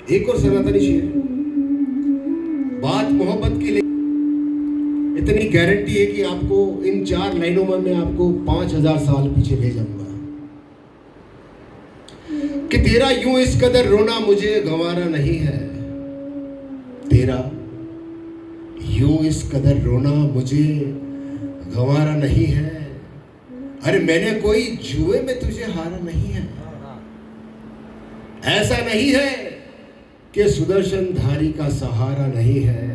एक और सनातनी शेर, बात मोहब्बत की, इतनी गारंटी है कि आपको इन 4 लाइनों में मैं आपको 5000 साल पीछे ले जाऊंगा। कि तेरा यूं इस कदर रोना मुझे गंवारा नहीं है, तेरा यूं इस कदर रोना मुझे गंवारा नहीं है। अरे मैंने कोई जुए में तुझे हारा नहीं है। ऐसा नहीं है कि सुदर्शन धारी का सहारा नहीं है।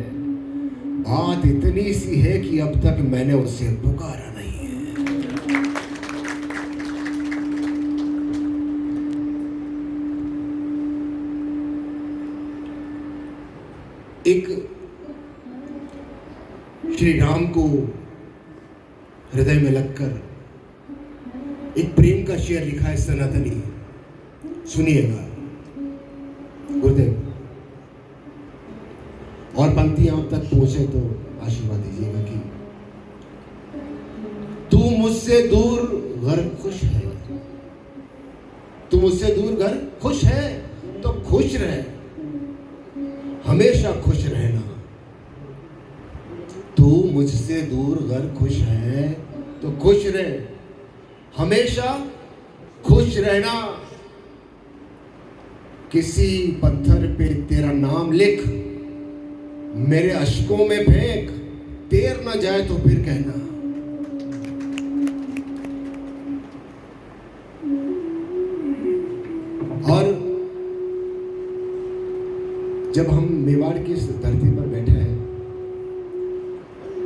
बात इतनी सी है कि अब तक मैंने उसे पुकारा नहीं है। एक श्री राम को हृदय में लगकर एक प्रेम का शेर लिखा है सनातनी, सुनिएगा गुरुदेव। और पंक्तियां आप तक पहुंचे तो आशीर्वाद दीजिएगा कि तू मुझसे दूर घर खुश है, तू मुझसे दूर घर खुश है तो खुश रहे, हमेशा खुश रहना। तू मुझसे दूर घर खुश है तो खुश रहे, हमेशा खुश रहना। किसी पत्थर पे तेरा नाम लिख, मेरे अश्कों में फेंक, तैर ना जाए तो फिर कहना। और जब हम मेवाड़ की इस धरती पर बैठे हैं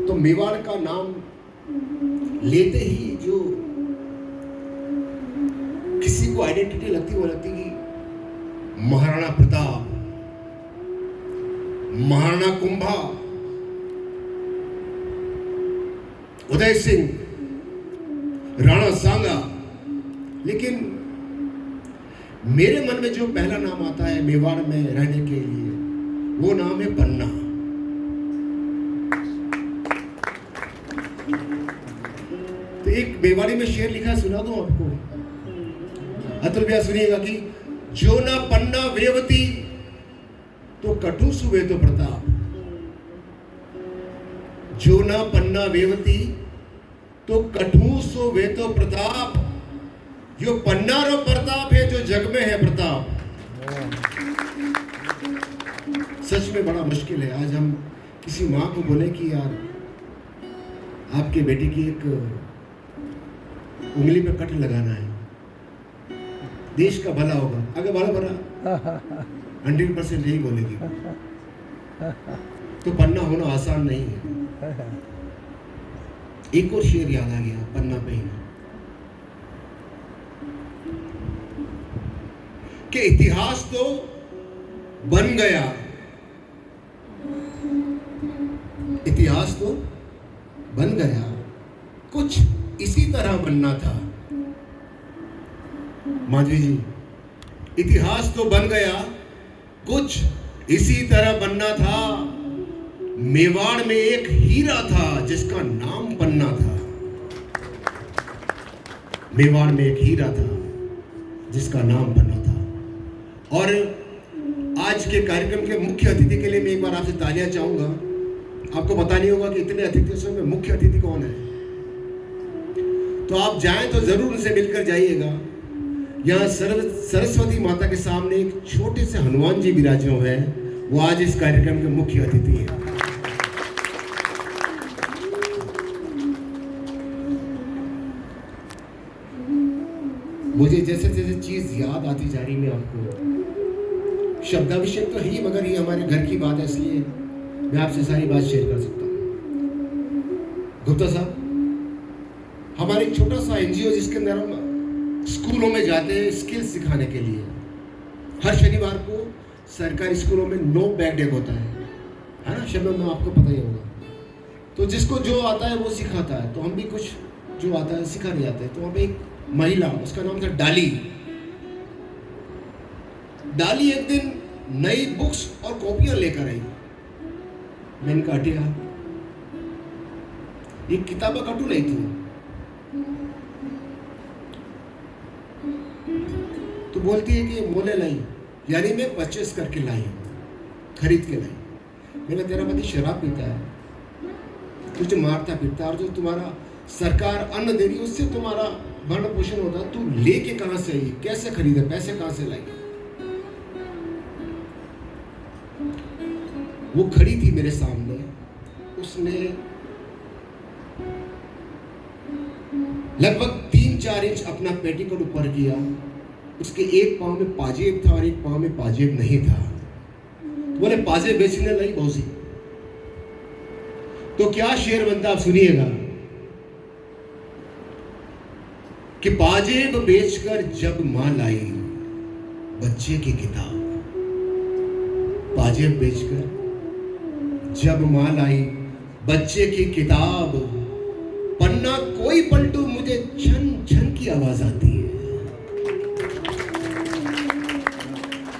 तो मेवाड़ का नाम लेते ही जो किसी को आइडेंटिटी लगती वो लगती कि महाराणा प्रताप, महाराणा कुंभा, उदय सिंह, राणा सांगा। लेकिन मेरे मन में जो पहला नाम आता है मेवाड़ में रहने के लिए, वो नाम है पन्ना। तो एक मेवाड़ी में शेर लिखा है, सुना दूं आपको। अतुल भैया सुनिएगा कि जो ना पन्ना वेवती तो कटु सुबे तो प्रताप, जो ना पन्ना वेवती तो कटु सुबे तो प्रताप। यो पन्ना रो प्रताप है जो जग में है प्रताप। सच में बड़ा मुश्किल है। आज हम किसी माँ को बोले कि यार आपके बेटे की एक उंगली पे कट लगाना है, देश का भला होगा, अगर भला भला 100% यही बोलेगी। तो पन्ना होना आसान नहीं है। एक और शेर याद आ गया पन्ना पे ही, कि इतिहास तो बन गया, इतिहास तो बन गया, कुछ इसी तरह बनना था। माधवी जी, इतिहास तो बन गया, कुछ इसी तरह बनना था। मेवाड़ में एक हीरा था जिसका नाम पन्ना था। मेवाड़ में एक हीरा था जिसका नाम पन्ना था। और आज के कार्यक्रम के मुख्य अतिथि के लिए मैं एक बार आपसे तालियां चाहूंगा। आपको पता नहीं होगा कि इतने अतिथियों में मुख्य अतिथि कौन है, तो आप जाएं तो जरूर उनसे मिलकर जाइएगा। यहाँ सरस्वती माता के सामने एक छोटे से हनुमान जी विराजे हुए हैं, वो आज इस कार्यक्रम के मुख्य अतिथि हैं। मुझे जैसे जैसे चीज याद आती जा रही, मैं आपको शब्दाभिषेक तो है ही, मगर ये हमारे घर की बात है, इसलिए मैं आपसे सारी बात शेयर कर सकता हूँ। गुप्ता साहब, हमारा एक छोटा सा एनजीओ जिसके अंदर हम स्कूलों में जाते हैं स्किल्स सिखाने के लिए। हर शनिवार को सरकारी स्कूलों में नो बैग डे होता है ना शबनम, में आपको पता ही होगा। तो जिसको जो आता है वो सिखाता है, तो हम भी कुछ जो आता है सिखाने जाते हैं। तो वहाँ पे एक महिला, उसका नाम था डाली। डाली एक दिन नई बुक्स और कॉपियां लेकर आई। मैंने कहा हटिया, ये किताबें कटू नहीं थी। तो बोलती है कि मोले लाई। यानी मैं परचेस करके लाई हूँ, खरीद के लाई। मैंने तेरा पति शराब पीता है, तुझे मारता पीटता, और जो तुम्हारा सरकार अन्न दे रही है उससे तुम्हारा भरण पोषण होता, तू लेके कहां से आई, कैसे खरीदे, पैसे कहां से लाई? वो खड़ी थी मेरे सामने, उसने लगभग 3-4 इंच अपना पेटीकोट ऊपर किया। उसके एक पांव में पाजेब था और एक पांव में पाजेब नहीं था। बोले पाजेब बेचने लाई भौजी। तो क्या शेर बनता, आप सुनिएगा कि पाजेब बेचकर जब मां लाई बच्चे की किताब, पाजेब बेचकर जब मां लाई बच्चे की किताब, पन्ना कोई पलटू मुझे छन छन की आवाज आती है।